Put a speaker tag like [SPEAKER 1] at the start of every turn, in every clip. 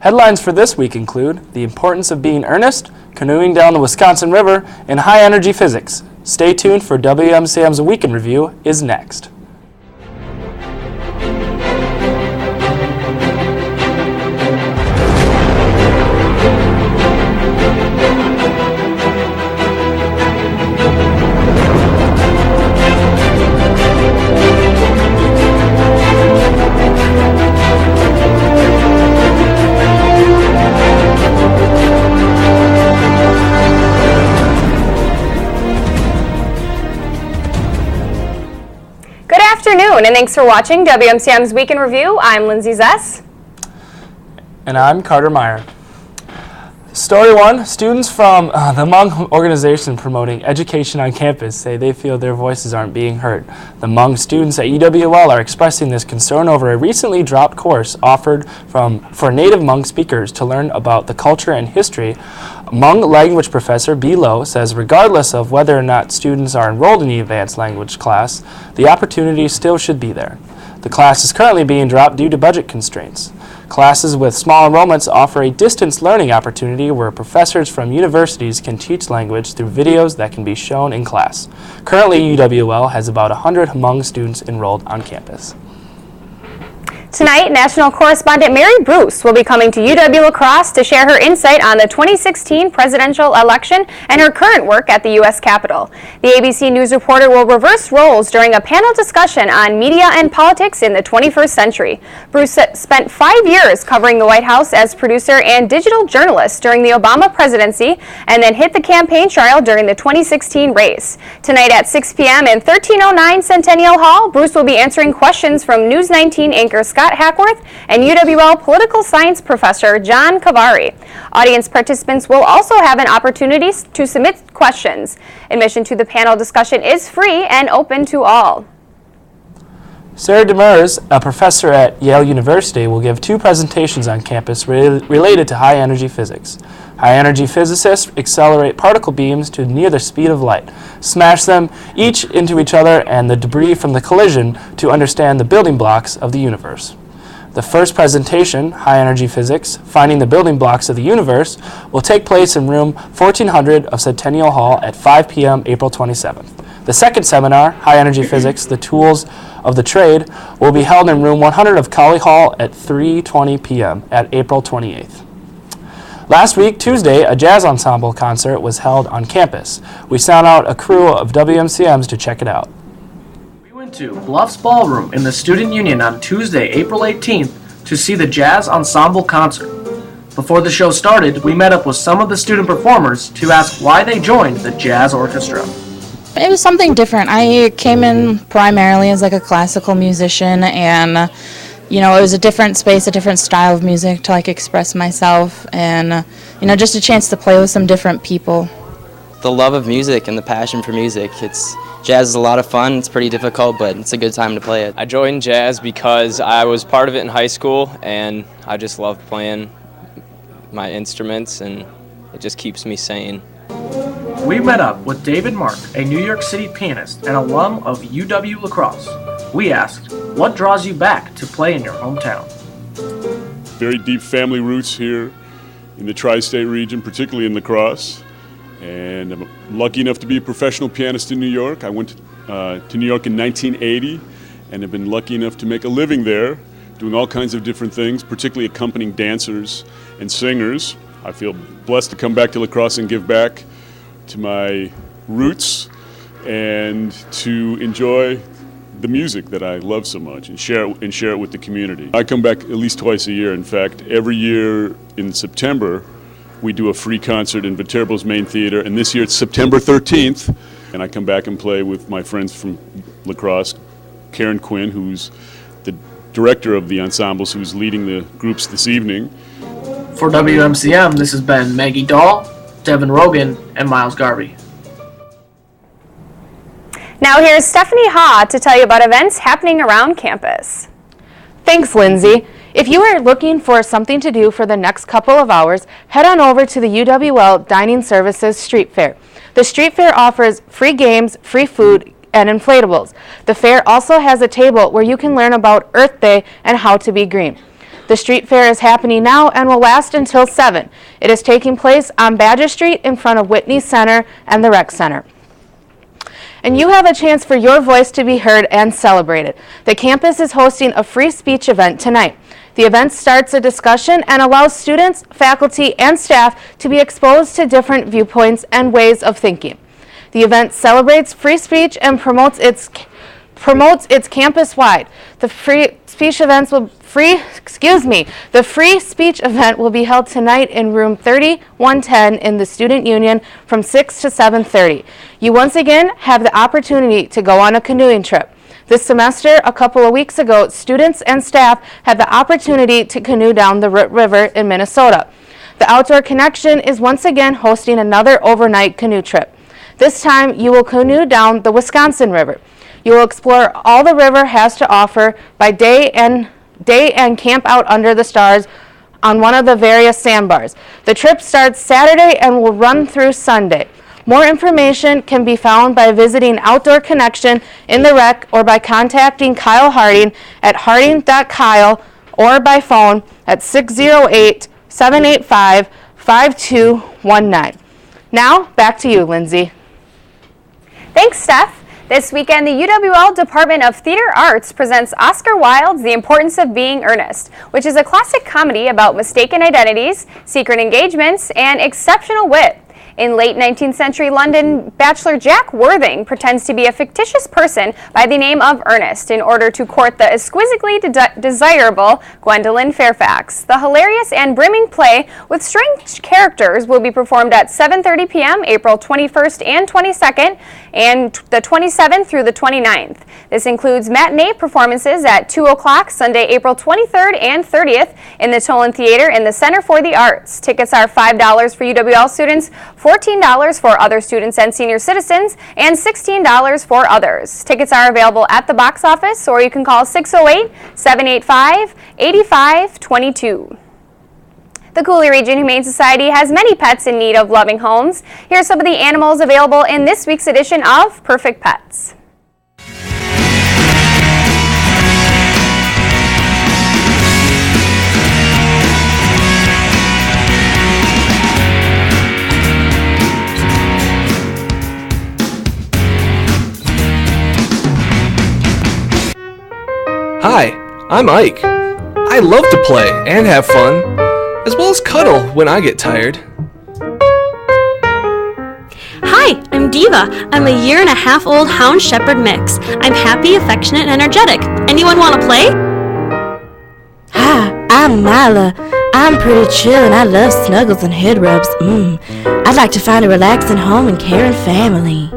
[SPEAKER 1] Headlines for this week include the importance of being earnest, canoeing down the Wisconsin River, and high-energy physics. Stay tuned for WMCM's Week in Review is next.
[SPEAKER 2] And thanks for watching WMCM's Week in Review. I'm Lindsay Zess.
[SPEAKER 1] And I'm Carter Meyer. Story 1, students from the Hmong organization promoting education on campus say they feel their voices aren't being heard. The Hmong students at UWL are expressing this concern over a recently dropped course offered for native Hmong speakers to learn about the culture and history. Hmong language professor B. Lo says regardless of whether or not students are enrolled in the advanced language class, the opportunity still should be there. The class is currently being dropped due to budget constraints. Classes with small enrollments offer a distance learning opportunity where professors from universities can teach language through videos that can be shown in class. Currently, UWL has about 100 Hmong students enrolled on campus.
[SPEAKER 2] Tonight, national correspondent Mary Bruce will be coming to UW-La Crosse to share her insight on the 2016 presidential election and her current work at the U.S. Capitol. The ABC News reporter will reverse roles during a panel discussion on media and politics in the 21st century. Bruce spent 5 years covering the White House as producer and digital journalist during the Obama presidency and then hit the campaign trail during the 2016 race. Tonight at 6 p.m. in 1309 Centennial Hall, Bruce will be answering questions from News 19 anchor Scott Hackworth and UWL political science professor John Cavari. Audience participants will also have an opportunity to submit questions. Admission to the panel discussion is free and open to all.
[SPEAKER 1] Sarah Demers, a professor at Yale University, will give 2 presentations on campus related to high-energy physics. High-energy physicists accelerate particle beams to near the speed of light, smash them each into each other and the debris from the collision to understand the building blocks of the universe. The first presentation, High-Energy Physics, Finding the Building Blocks of the Universe, will take place in room 1400 of Centennial Hall at 5 p.m. April 27th. The second seminar, High-Energy Physics, The Tools of the Trade, will be held in room 100 of Colley Hall at 3:20 p.m. at April 28th. Last week, Tuesday, a jazz ensemble concert was held on campus. We sent out a crew of WMCMs to check it out.
[SPEAKER 3] We went to Bluffs Ballroom in the Student Union on Tuesday, April 18th to see the jazz ensemble concert. Before the show started, we met up with some of the student performers to ask why they joined the jazz orchestra.
[SPEAKER 4] It was something different. I came in primarily as like a classical musician, and it was a different space, a different style of music to express myself, and just a chance to play with some different people.
[SPEAKER 5] The love of music and the passion for music. Jazz is a lot of fun. It's pretty difficult, but it's a good time to play it.
[SPEAKER 6] I joined jazz because I was part of it in high school, and I just loved playing my instruments, and it just keeps me sane.
[SPEAKER 3] We met up with David Mark, a New York City pianist and alum of UW-La Crosse. We asked, what draws you back to play in your hometown?
[SPEAKER 7] Very deep family roots here in the tri-state region, particularly in La Crosse. And I'm lucky enough to be a professional pianist in New York. I went to New York in 1980 and have been lucky enough to make a living there, doing all kinds of different things, particularly accompanying dancers and singers. I feel blessed to come back to La Crosse and give back to my roots and to enjoy the music that I love so much and share it with the community. I come back at least twice a year. In fact, every year in September, we do a free concert in Viterbo's main theater, and this year it's September 13th, and I come back and play with my friends from La Crosse, Karen Quinn, who's the director of the ensembles, who's leading the groups this evening.
[SPEAKER 3] For WMCM, this has been Maggie Dahl, Devin Rogan, and Miles Garvey.
[SPEAKER 2] Now here's Stephanie Ha to tell you about events happening around campus.
[SPEAKER 8] Thanks, Lindsay. If you are looking for something to do for the next couple of hours, head on over to the UWL Dining Services Street Fair. The Street Fair offers free games, free food, and inflatables. The fair also has a table where you can learn about Earth Day and how to be green. The street fair is happening now and will last until 7. It is taking place on Badger Street in front of Whitney Center and the Rec Center. And you have a chance for your voice to be heard and celebrated. The campus is hosting a free speech event tonight. The event starts a discussion and allows students, faculty, and staff to be exposed to different viewpoints and ways of thinking. The event celebrates free speech and promotes its campus-wide. The free speech event will be held tonight in room 3110 in the Student Union from 6 to 7:30. You once again have the opportunity to go on a canoeing trip. This semester, a couple of weeks ago, students and staff had the opportunity to canoe down the Root River in Minnesota. The Outdoor Connection is once again hosting another overnight canoe trip. This time, you will canoe down the Wisconsin River. You will explore all the river has to offer by day and camp out under the stars on one of the various sandbars. The trip starts Saturday and will run through Sunday. More information can be found by visiting Outdoor Connection in the Rec or by contacting Kyle Harding at harding.kyle or by phone at 608-785-5219. Now, back to you, Lindsay.
[SPEAKER 2] Thanks, Steph. This weekend, the UWL Department of Theater Arts presents Oscar Wilde's The Importance of Being Earnest, which is a classic comedy about mistaken identities, secret engagements, and exceptional wit. In late 19th century London, bachelor Jack Worthing pretends to be a fictitious person by the name of Ernest in order to court the exquisitely desirable Gwendolyn Fairfax. The hilarious and brimming play with strange characters will be performed at 7:30 p.m. April 21st and 22nd and the 27th through the 29th. This includes matinee performances at 2 o'clock Sunday, April 23rd and 30th in the Tolan Theater in the Center for the Arts. Tickets are $5 for UWL students, $14 for other students and senior citizens, and $16 for others. Tickets are available at the box office, or you can call 608-785-8522. The Cooley Region Humane Society has many pets in need of loving homes. Here are some of the animals available in this week's edition of Perfect Pets.
[SPEAKER 9] Hi, I'm Ike. I love to play and have fun, as well as cuddle when I get tired.
[SPEAKER 10] Hi, I'm Diva. I'm a 1.5-year-old Hound Shepherd mix. I'm happy, affectionate, and energetic. Anyone want to play?
[SPEAKER 11] Hi, I'm Nyla. I'm pretty chill and I love snuggles and head rubs. I'd like to find a relaxing home and caring family.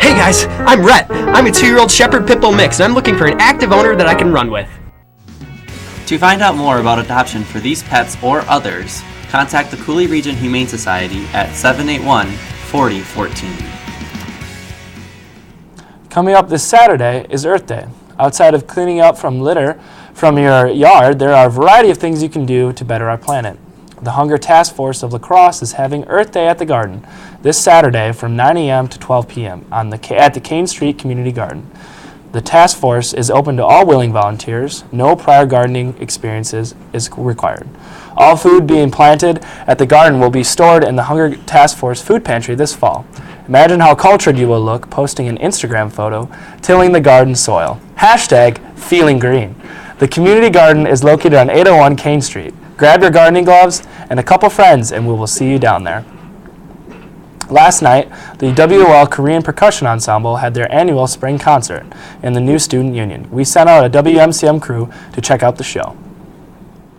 [SPEAKER 12] Hey guys, I'm Rhett. I'm a 2-year-old Shepherd Pitbull mix and I'm looking for an active owner that I can run with.
[SPEAKER 13] To find out more about adoption for these pets or others, contact the Cooley Region Humane Society at 781-4014.
[SPEAKER 1] Coming up this Saturday is Earth Day. Outside of cleaning up from litter from your yard, there are a variety of things you can do to better our planet. The Hunger Task Force of La Crosse is having Earth Day at the Garden this Saturday from 9 a.m. to 12 p.m. at the Kane Street Community Garden. The task force is open to all willing volunteers. No prior gardening experiences is required. All food being planted at the garden will be stored in the Hunger Task Force food pantry this fall. Imagine how cultured you will look posting an Instagram photo tilling the garden soil. #FeelingGreen. The community garden is located on 801 Kane Street. Grab your gardening gloves and a couple friends and we will see you down there. Last night, the WOL Korean Percussion Ensemble had their annual spring concert in the new Student Union. We sent out a WMCM crew to check out the show.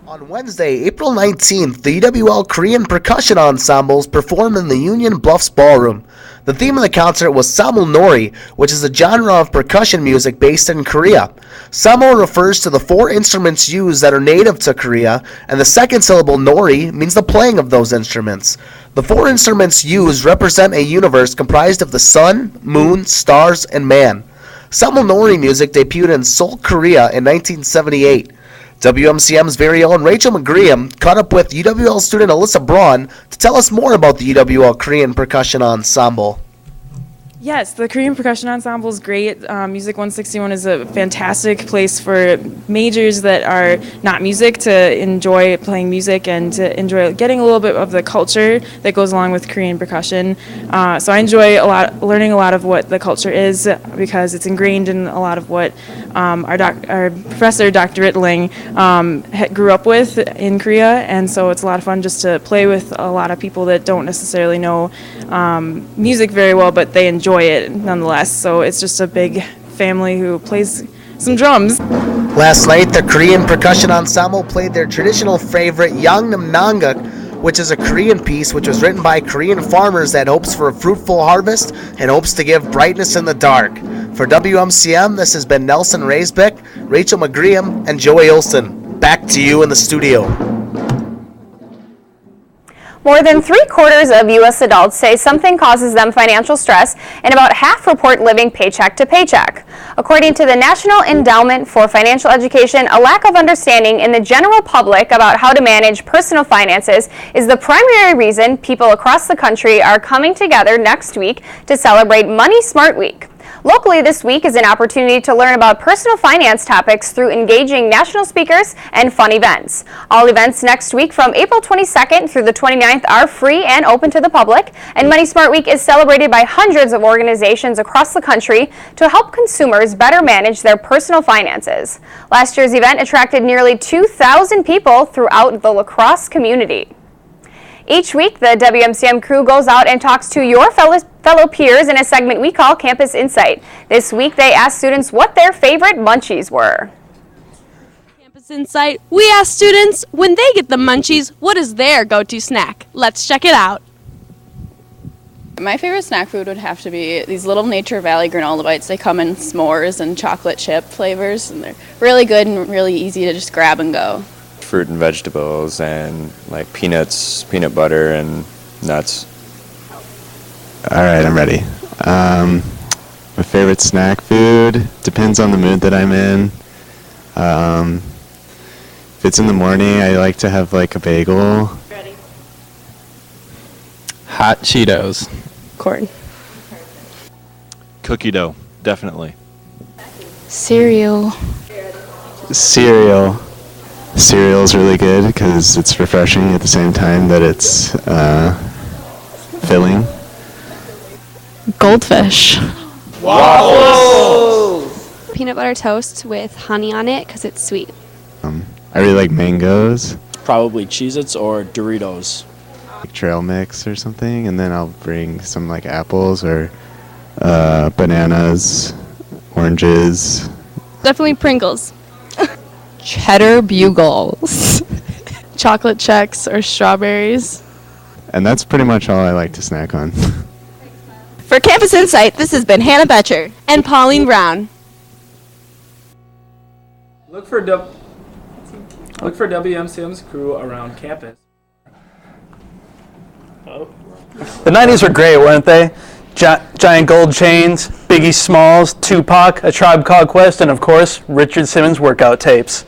[SPEAKER 14] On Wednesday, April 19th, the UWL Korean Percussion Ensembles performed in the Union Bluffs Ballroom. The theme of the concert was Samul Nori, which is a genre of percussion music based in Korea. Samul refers to the 4 instruments used that are native to Korea, and the second syllable Nori means the playing of those instruments. The 4 instruments used represent a universe comprised of the sun, moon, stars, and man. Samul Nori music debuted in Seoul, Korea in 1978. WMCM's very own Rachel McGreeham caught up with UWL student Alyssa Braun to tell us more about the UWL Korean Percussion Ensemble.
[SPEAKER 15] Yes, the Korean Percussion Ensemble is great. Music 161 is a fantastic place for majors that are not music to enjoy playing music and to enjoy getting a little bit of the culture that goes along with Korean percussion. So I enjoy learning a lot of what the culture is because it's ingrained in a lot of what our professor, Dr. Rittling, grew up with in Korea, and so it's a lot of fun just to play with a lot of people that don't necessarily know music very well, but they enjoy it nonetheless. So it's just a big family who plays some drums.
[SPEAKER 14] Last night, the Korean Percussion Ensemble played their traditional favorite Yangnam Nangak, which is a Korean piece which was written by Korean farmers that hopes for a fruitful harvest and hopes to give brightness in the dark. For WMCM, this has been Nelson Raisbeck, Rachel McGreeham, and Joey Olson. Back to you in the studio.
[SPEAKER 2] More than 3/4 of U.S. adults say something causes them financial stress, and about half report living paycheck to paycheck. According to the National Endowment for Financial Education, a lack of understanding in the general public about how to manage personal finances is the primary reason people across the country are coming together next week to celebrate Money Smart Week. Locally this week is an opportunity to learn about personal finance topics through engaging national speakers and fun events. All events next week from April 22nd through the 29th are free and open to the public, and Money Smart Week is celebrated by hundreds of organizations across the country to help consumers better manage their personal finances. Last year's event attracted nearly 2,000 people throughout the La Crosse community. Each week, the WMCM crew goes out and talks to your fellow peers in a segment we call Campus Insight. This week, they asked students what their favorite munchies were.
[SPEAKER 16] Campus Insight, we asked students, when they get the munchies, what is their go-to snack? Let's check it out.
[SPEAKER 17] My favorite snack food would have to be these little Nature Valley granola bites. They come in s'mores and chocolate chip flavors, and they're really good and really easy to just grab and go.
[SPEAKER 18] Fruit and vegetables and like peanuts, peanut butter, and nuts.
[SPEAKER 19] All right, I'm ready. My favorite snack food depends on the mood that I'm in. If it's in the morning, I like to have like a bagel.
[SPEAKER 16] Ready.
[SPEAKER 20] Hot Cheetos.
[SPEAKER 16] Corn.
[SPEAKER 20] Cookie dough, definitely.
[SPEAKER 4] Cereal.
[SPEAKER 19] Cereal. Cereal is really good because it's refreshing at the same time that it's filling.
[SPEAKER 4] Goldfish.
[SPEAKER 21] Waffles! Peanut butter toast with honey on it because it's sweet.
[SPEAKER 19] I really like mangoes.
[SPEAKER 22] Probably Cheez-Its or Doritos.
[SPEAKER 19] Like trail mix or something, and then I'll bring some like apples or bananas, oranges.
[SPEAKER 16] Definitely Pringles.
[SPEAKER 4] Cheddar Bugles. Chocolate checks or strawberries.
[SPEAKER 19] And that's pretty much all I like to snack on.
[SPEAKER 11] For Campus Insight, this has been Hannah Betcher
[SPEAKER 16] and Pauline Brown.
[SPEAKER 1] Look for WMCM's crew around campus.
[SPEAKER 23] The 90s were great, weren't they? Giant gold chains, Biggie Smalls, Tupac, A Tribe Called Quest, and of course, Richard Simmons workout tapes.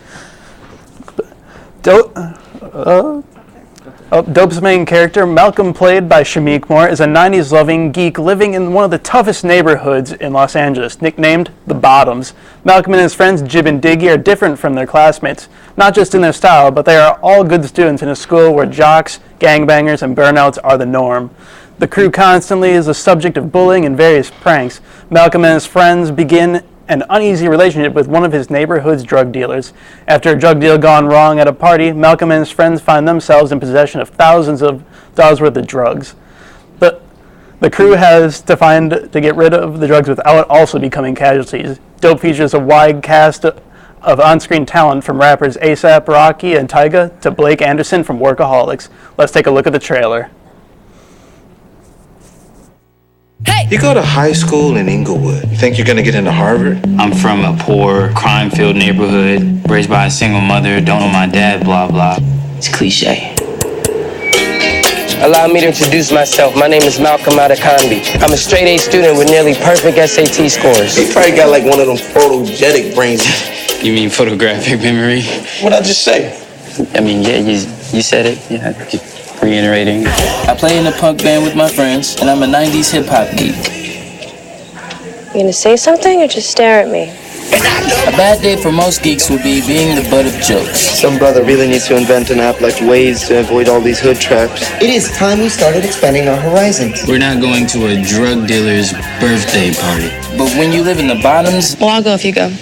[SPEAKER 23] Dope's main character, Malcolm, played by Shameik Moore, is a 90s loving geek living in one of the toughest neighborhoods in Los Angeles, nicknamed The Bottoms. Malcolm and his friends Jib and Diggy are different from their classmates, not just in their style, but they are all good students in a school where jocks, gangbangers, and burnouts are the norm. The crew constantly is the subject of bullying and various pranks. Malcolm and his friends begin an uneasy relationship with one of his neighborhood's drug dealers. After a drug deal gone wrong at a party, Malcolm and his friends find themselves in possession of thousands of dollars worth of drugs. The crew has to get rid of the drugs without also becoming casualties. Dope features a wide cast of on-screen talent from rappers A$AP Rocky and Tyga to Blake Anderson from Workaholics. Let's take a look at the trailer.
[SPEAKER 24] Hey! You go to high school in Inglewood. You think you're gonna get into Harvard?
[SPEAKER 25] I'm from a poor, crime-filled neighborhood, raised by a single mother, don't know my dad, blah, blah. It's cliche.
[SPEAKER 26] Allow me to introduce myself. My name is Malcolm Adekambi. I'm a straight A student with nearly perfect SAT scores.
[SPEAKER 24] You probably got like one of them photogenic brains.
[SPEAKER 25] You mean photographic memory?
[SPEAKER 24] What'd I just say?
[SPEAKER 25] I mean, yeah, you said it. Yeah, just reiterating.
[SPEAKER 26] I play in a punk band with my friends, and I'm a 90s hip-hop geek.
[SPEAKER 3] You gonna say something or just stare at me?
[SPEAKER 25] A bad day for most geeks would be being the butt of jokes.
[SPEAKER 5] Some brother really needs to invent an app like Waze to avoid all these hood traps.
[SPEAKER 6] It is time we started expanding our horizons.
[SPEAKER 25] We're not going to a drug dealer's birthday party. But when you live in the bottoms,
[SPEAKER 3] Well, I'll go if you go.
[SPEAKER 25] a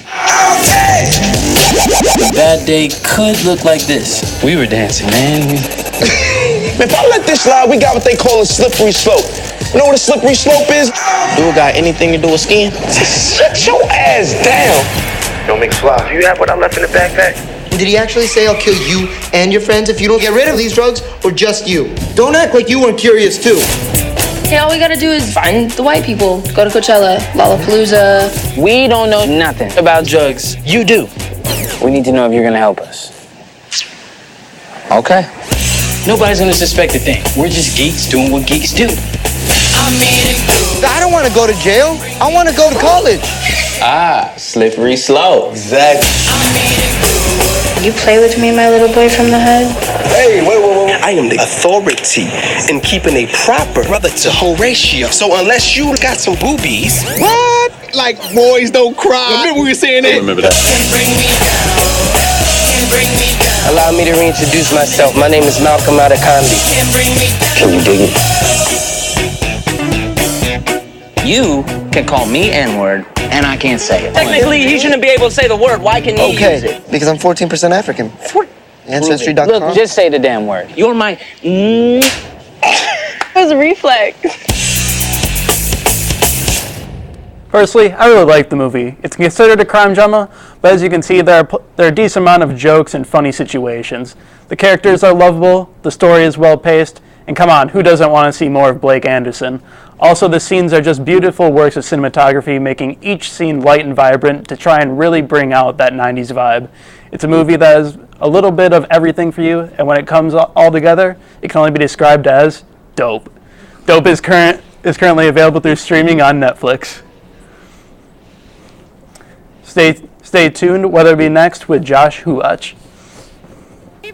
[SPEAKER 25] bad day could look like this. We were dancing, man.
[SPEAKER 7] If I let this slide, we got what they call a slippery slope. You know what a slippery slope is? Do it got anything to do with skiing? Shut your ass down.
[SPEAKER 5] Don't make fly.
[SPEAKER 7] Do you have what I left in the backpack?
[SPEAKER 6] Did he actually say I'll kill you and your friends if you don't get rid of these drugs, or just you? Don't act like you weren't curious too.
[SPEAKER 3] Hey, all we gotta do is find the white people. Go to Coachella, Lollapalooza.
[SPEAKER 25] We don't know nothing about drugs. You do. We need to know if you're gonna help us. Okay. Nobody's gonna suspect a thing. We're just geeks doing what geeks do.
[SPEAKER 6] I don't want to go to jail. I want to go to college.
[SPEAKER 25] Ah, slippery slope.
[SPEAKER 7] Exactly.
[SPEAKER 3] You play with me, my little boy from the hood?
[SPEAKER 7] Hey, wait. I am the authority in keeping a proper brother to Horatio. So unless you got some boobies. What? Like boys don't cry. Remember we were saying that?
[SPEAKER 18] Remember that.
[SPEAKER 26] Allow me to reintroduce myself. My name is Malcolm Adekambi. Can you dig it?
[SPEAKER 25] You can call me N-word, and I can't say it.
[SPEAKER 7] Technically,
[SPEAKER 25] he shouldn't be able to say the word. Why can he use it?
[SPEAKER 6] Because I'm 14% African. Ancestry.com.
[SPEAKER 25] Look, just say the damn word. You're my...
[SPEAKER 3] It was a reflex.
[SPEAKER 23] Firstly, I really like the movie. It's considered a crime drama, but as you can see, there are a decent amount of jokes and funny situations. The characters are lovable, the story is well paced, and come on, who doesn't want to see more of Blake Anderson? Also, the scenes are just beautiful works of cinematography, making each scene light and vibrant to try and really bring out that 90s vibe. It's a movie that has a little bit of everything for you, and when it comes all together, it can only be described as dope. Dope is currently available through streaming on Netflix. Stay tuned, whether it be next with Josh Huach.
[SPEAKER 8] Hey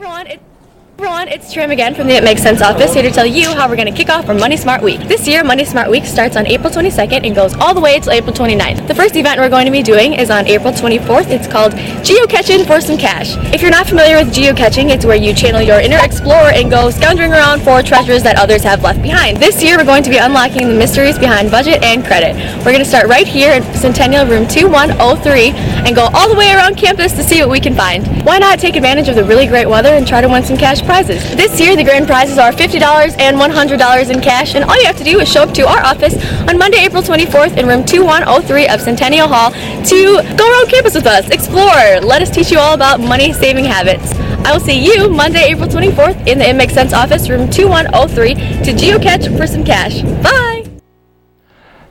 [SPEAKER 8] everyone, it's Trim again from the It Makes Sense office, here to tell you how we're going to kick off our Money Smart Week. This year, Money Smart Week starts on April 22nd and goes all the way till April 29th. The first event we're going to be doing is on April 24th. It's called Geocaching for Some Cash. If you're not familiar with geocaching, it's where you channel your inner explorer and go scoundering around for treasures that others have left behind. This year, we're going to be unlocking the mysteries behind budget and credit. We're going to start right here in Centennial Room 2103 and go all the way around campus to see what we can find. Why not take advantage of the really great weather and try to win some cash prizes? This year, the grand prizes are $50 and $100 in cash, and all you have to do is show up to our office on Monday, April 24th in room 2103 of Centennial Hall to go around campus with us, explore, let us teach you all about money-saving habits. I will see you Monday, April 24th in the It Makes Sense office, room 2103, to geocache for some cash. Bye!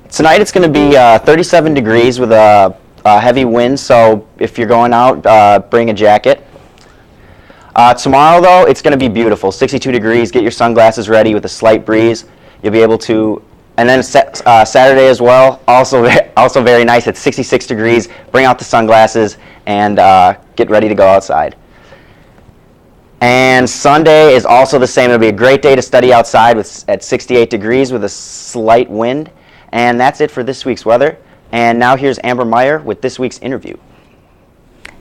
[SPEAKER 9] Tonight it's going to be 37 degrees with a heavy wind, so if you're going out, bring a jacket. Tomorrow, though, it's going to be beautiful. 62 degrees. Get your sunglasses ready with a slight breeze. You'll be able to, and then Saturday as well, also very nice. It's 66 degrees. Bring out the sunglasses and get ready to go outside. And Sunday is also the same. It'll be a great day to study outside at 68 degrees with a slight wind. And that's it for this week's weather. And now here's Amber Meyer with this week's interview.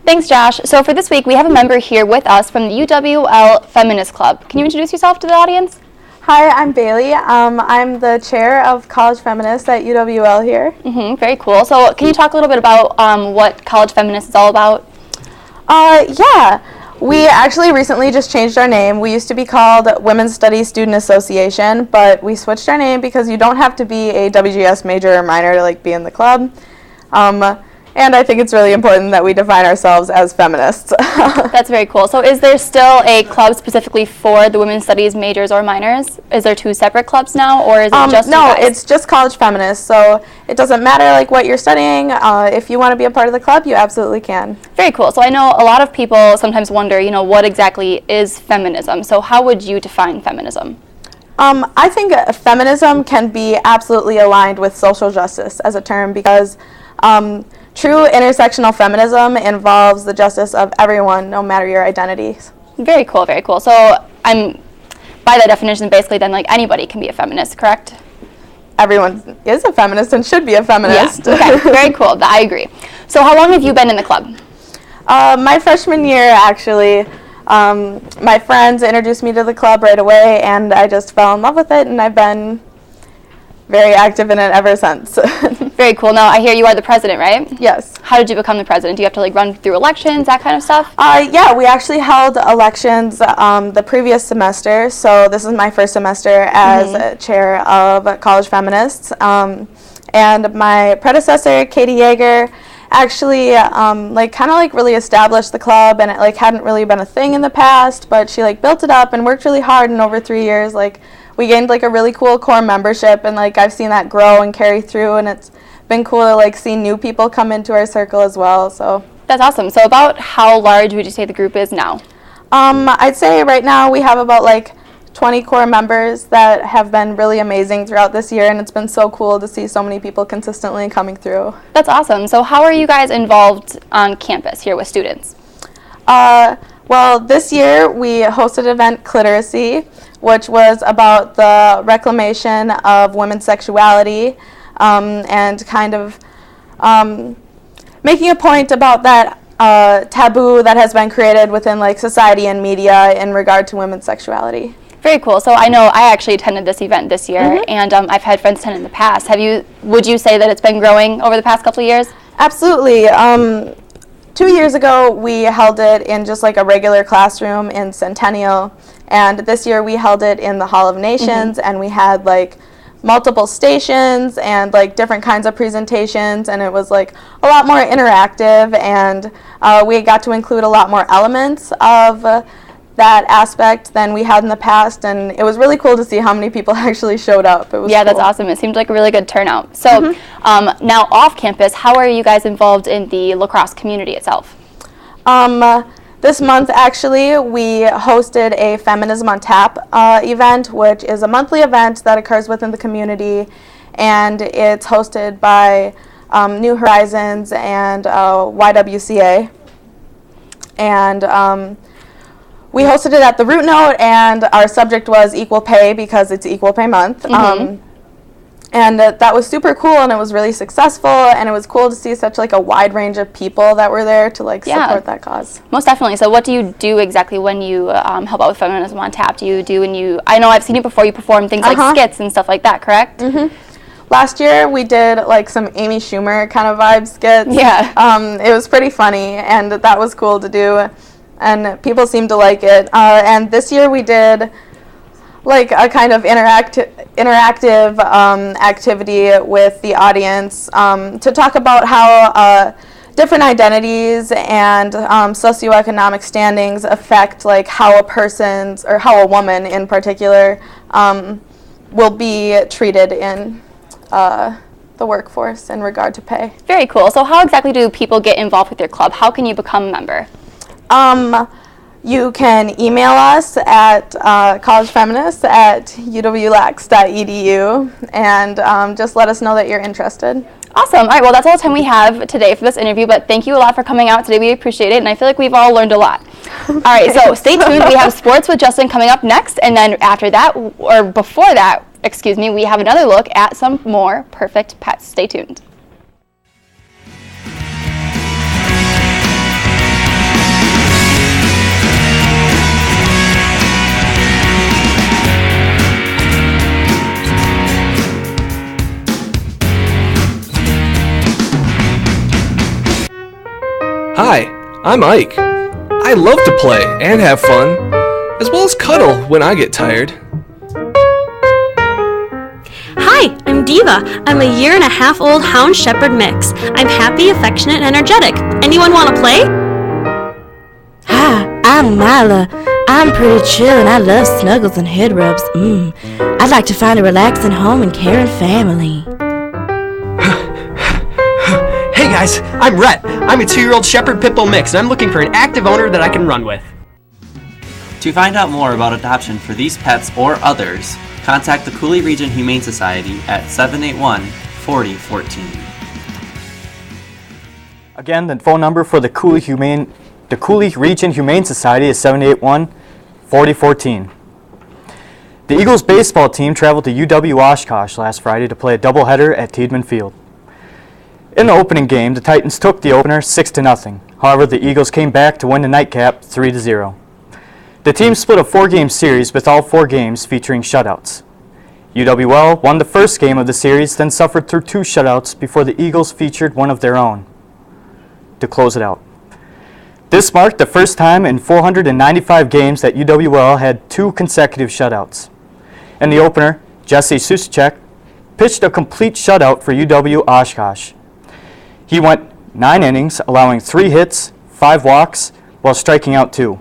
[SPEAKER 2] Thanks, Josh. So for this week, we have a member here with us from the UWL Feminist Club. Can you introduce yourself to the audience?
[SPEAKER 27] Hi, I'm Bailey. I'm the chair of College Feminist at UWL here.
[SPEAKER 2] Very cool. So can you talk a little bit about what College Feminist is all about?
[SPEAKER 27] Yeah. We actually recently just changed our name. We used to be called Women's Studies Student Association, but we switched our name because you don't have to be a WGS major or minor to be in the club. And I think it's really important that we define ourselves as feminists.
[SPEAKER 2] That's very cool. So is there still a club specifically for the women's studies majors or minors? Is there two separate clubs now, or is it just
[SPEAKER 27] No,
[SPEAKER 2] you guys?
[SPEAKER 27] it's just College Feminists. So it doesn't matter what you're studying. If you want to be a part of the club, you absolutely can.
[SPEAKER 2] Very cool. So I know a lot of people sometimes wonder, what exactly is feminism? So how would you define feminism?
[SPEAKER 27] I think feminism can be absolutely aligned with social justice as a term because true intersectional feminism involves the justice of everyone, no matter your identities.
[SPEAKER 2] Very cool, very cool. So by that definition, basically then anybody can be a feminist, correct?
[SPEAKER 27] everyone is a feminist and should be a feminist.
[SPEAKER 2] Yeah. Okay. Very cool. I agree. So how long have you been in the club?
[SPEAKER 27] My freshman year, actually. My friends introduced me to the club right away, and I just fell in love with it, and I've been very active in it ever since.
[SPEAKER 2] Very cool. Now, I hear you are the president, right?
[SPEAKER 27] Yes.
[SPEAKER 2] How did you become the president? Do you have to like run through elections, that kind of stuff?
[SPEAKER 27] Yeah, we actually held elections the previous semester, so this is my first semester as chair of College Feminists. And my predecessor, Katie Yeager, actually really established the club, and it like hadn't really been a thing in the past, but she like built it up and worked really hard, and over 3 years we gained like a really cool core membership, and like I've seen that grow and carry through, and it's been cool to like see new people come into our circle as well. So
[SPEAKER 2] that's awesome. So about how large would you say the group is now?
[SPEAKER 27] I'd say right now we have about like 20 core members that have been really amazing throughout this year, and it's been so cool to see so many people consistently coming through.
[SPEAKER 2] That's awesome. So how are you guys involved on campus here with students?
[SPEAKER 27] Well, this year we hosted event Cliteracy, which was about the reclamation of women's sexuality, and kind of making a point about that taboo that has been created within like society and media in regard to women's sexuality.
[SPEAKER 2] Very cool. So I know I actually attended this event this year, and I've had friends attend in the past. Would you say that it's been growing over the past couple of years?
[SPEAKER 27] Absolutely. 2 years ago, we held it in just like a regular classroom in Centennial, and this year we held it in the Hall of Nations, and we had like multiple stations and like different kinds of presentations, and it was like a lot more interactive, and we got to include a lot more elements of that aspect than we had in the past, and it was really cool to see how many people actually showed up. It was
[SPEAKER 2] That's awesome. It seemed like a really good turnout. So now off campus, how are you guys involved in the lacrosse community itself?
[SPEAKER 27] This month, actually, we hosted a Feminism on Tap event, which is a monthly event that occurs within the community, and it's hosted by New Horizons and YWCA. And we hosted it at the Root Note, and our subject was equal pay because it's Equal Pay Month. And that was super cool, and it was really successful, and it was cool to see such like a wide range of people that were there to like support that cause.
[SPEAKER 2] Most definitely. So what do you do exactly when you help out with Feminism on Tap? I know I've seen it before, you perform things like skits and stuff like that, correct?
[SPEAKER 27] Last year we did like some Amy Schumer kind of vibe skits. It was pretty funny, and that was cool to do, and people seemed to like it. And this year we did like a kind of interactive activity with the audience to talk about how different identities and socioeconomic standings affect like how a person's, or how a woman in particular, will be treated in the workforce in regard to pay.
[SPEAKER 2] Very cool. So how exactly do people get involved with your club? How can you become a member?
[SPEAKER 27] You can email us at collegefeminists@uwlax.edu, and just let us know that you're interested.
[SPEAKER 2] Awesome. All right, well, that's all the time we have today for this interview, but thank you a lot for coming out today. We appreciate it, and I feel like we've all learned a lot. All right, so stay tuned. We have Sports with Justin coming up next, and then after that, or before that, excuse me, we have another look at some more perfect pets. Stay tuned.
[SPEAKER 10] Hi, I'm Ike. I love to play and have fun, as well as cuddle when I get tired.
[SPEAKER 12] Hi, I'm Diva. I'm a 1.5-year-old Hound Shepherd mix. I'm happy, affectionate, and energetic. Anyone want to play?
[SPEAKER 11] Hi, I'm Mila. I'm pretty chill and I love snuggles and head rubs. I'd like to find a relaxing home and caring family.
[SPEAKER 13] Hey guys, I'm Rhett. I'm a 2-year-old Shepherd Pitbull mix, and I'm looking for an active owner that I can run with.
[SPEAKER 14] To find out more about adoption for these pets or others, contact the Cooley Region Humane Society at 781-4014.
[SPEAKER 15] Again, the phone number for the Cooley Region Humane Society is 781-4014. The Eagles baseball team traveled to UW Oshkosh last Friday to play a doubleheader at Tiedemann Field. In the opening game, the Titans took the opener 6-0. However, the Eagles came back to win the nightcap 3-0. The team split a 4-game series with all 4 games featuring shutouts. UWL won the first game of the series, then suffered through 2 shutouts before the Eagles featured one of their own to close it out. This marked the first time in 495 games that UWL had 2 consecutive shutouts. In the opener, Jesse Susicek pitched a complete shutout for UW Oshkosh. He went 9 innings, allowing 3 hits, 5 walks, while striking out 2.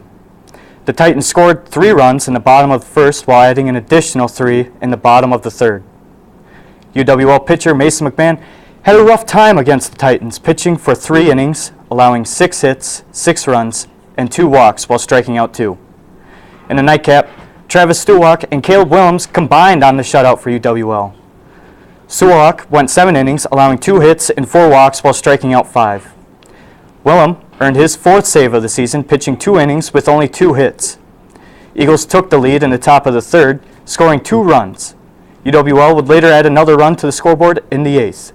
[SPEAKER 15] The Titans scored 3 runs in the bottom of the first while adding an additional 3 in the bottom of the third. UWL pitcher Mason McMahon had a rough time against the Titans, pitching for 3 innings, allowing 6 hits, 6 runs, and 2 walks while striking out 2. In the nightcap, Travis Stuwak and Caleb Willems combined on the shutout for UWL. Stuwak went 7 innings, allowing 2 hits and 4 walks while striking out 5. Willem earned his 4th save of the season, pitching 2 innings with only 2 hits. Eagles took the lead in the top of the third, scoring 2 runs. UWL would later add another run to the scoreboard in the 8th.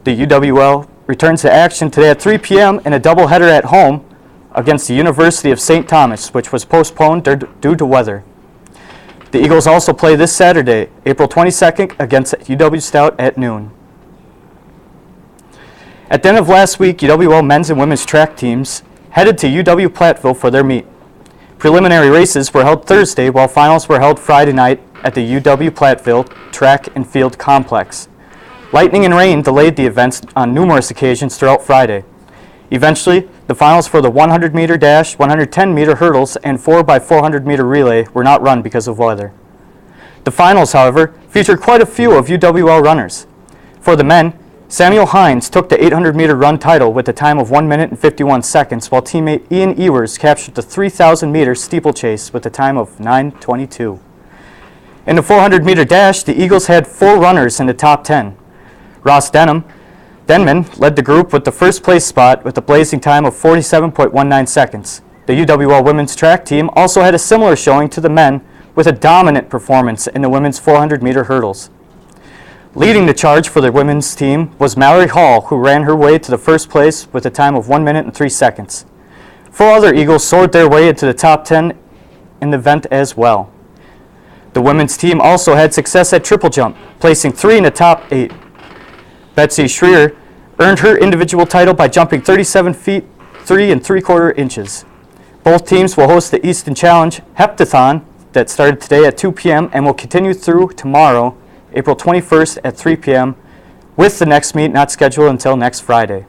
[SPEAKER 15] The UWL returns to action today at 3 p.m. in a doubleheader at home against the University of St. Thomas, which was postponed due to weather. The Eagles also play this Saturday, April 22nd, against UW Stout at noon. At the end of last week, UWL men's and women's track teams headed to UW Platteville for their meet. Preliminary races were held Thursday, while finals were held Friday night at the UW Platteville Track and Field Complex. Lightning and rain delayed the events on numerous occasions throughout Friday. Eventually, the finals for the 100-meter dash, 110-meter hurdles, and 4x400-meter relay were not run because of weather. The finals, however, featured quite a few of UWL runners. For the men, Samuel Hines took the 800-meter run title with a time of 1 minute and 51 seconds, while teammate Ian Ewers captured the 3,000-meter steeplechase with a time of 9:22. In the 400-meter dash, the Eagles had 4 runners in the top 10. Ross Denman led the group with the first place spot with a blazing time of 47.19 seconds. The UWL women's track team also had a similar showing to the men with a dominant performance in the women's 400-meter hurdles. Leading the charge for the women's team was Mallory Hall, who ran her way to the first place with a time of 1 minute and 3 seconds. 4 other Eagles soared their way into the top 10 in the event as well. The women's team also had success at triple jump, placing 3 in the top 8. Betsy Schreier earned her individual title by jumping 37 feet 3 3/4 inches. Both teams will host the Easton Challenge Heptathon that started today at 2 p.m. and will continue through tomorrow, April 21st at 3 p.m., with the next meet not scheduled until next Friday.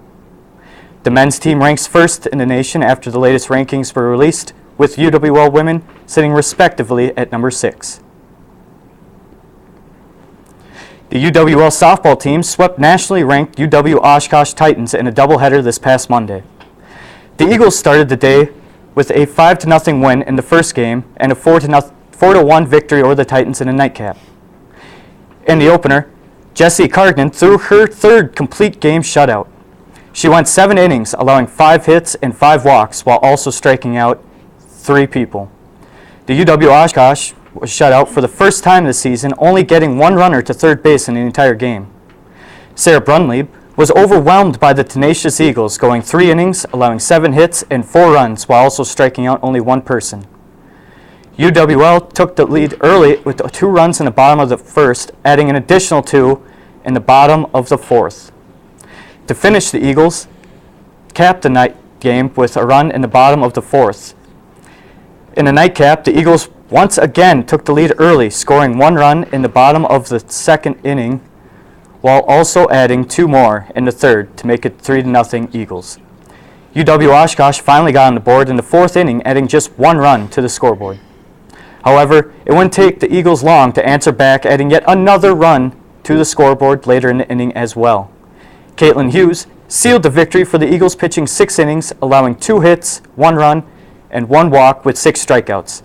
[SPEAKER 15] The men's team ranks first in the nation after the latest rankings were released, with UWL women sitting respectively at number 6. The UWL softball team swept nationally ranked UW Oshkosh Titans in a doubleheader this past Monday. The Eagles started the day with a 5-0 win in the first game and a 4-1 victory over the Titans in a nightcap. In the opener, Jessie Cardin threw her 3rd complete game shutout. She went 7 innings, allowing 5 hits and 5 walks while also striking out 3 people. The UW Oshkosh was shut out for the first time this season, only getting 1 runner to third base in the entire game. Sarah Brunlieb was overwhelmed by the tenacious Eagles, going 3 innings, allowing 7 hits and 4 runs while also striking out only 1 person. UWL took the lead early with 2 runs in the bottom of the first, adding an additional 2 in the bottom of the fourth. To finish, the Eagles capped the night game with a run in the bottom of the fourth. In the nightcap, the Eagles once again took the lead early, scoring 1 run in the bottom of the second inning, while also adding 2 more in the third to make it 3-0 Eagles. UW Oshkosh finally got on the board in the 4th inning, adding just 1 run to the scoreboard. However, it wouldn't take the Eagles long to answer back, adding yet another run to the scoreboard later in the inning as well. Caitlin Hughes sealed the victory for the Eagles, pitching 6 innings, allowing 2 hits, 1 run, and 1 walk with 6 strikeouts.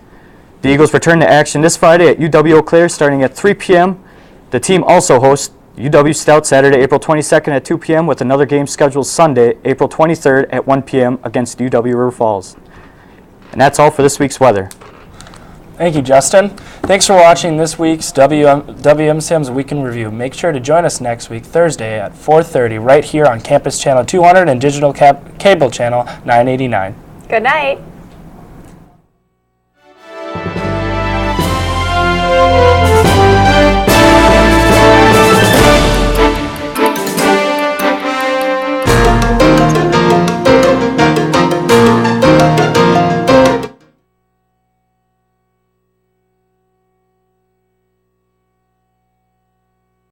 [SPEAKER 15] The Eagles return to action this Friday at UW Eau Claire starting at 3 p.m. The team also hosts UW Stout Saturday, April 22nd at 2 p.m. with another game scheduled Sunday, April 23rd at 1 p.m. against UW River Falls. And that's all for this week's weather.
[SPEAKER 1] Thank you, Justin. Thanks for watching this week's WMCM's Week in Review. Make sure to join us next week, Thursday at 4:30, right here on Campus Channel 200 and Digital Cable Channel 989.
[SPEAKER 2] Good night.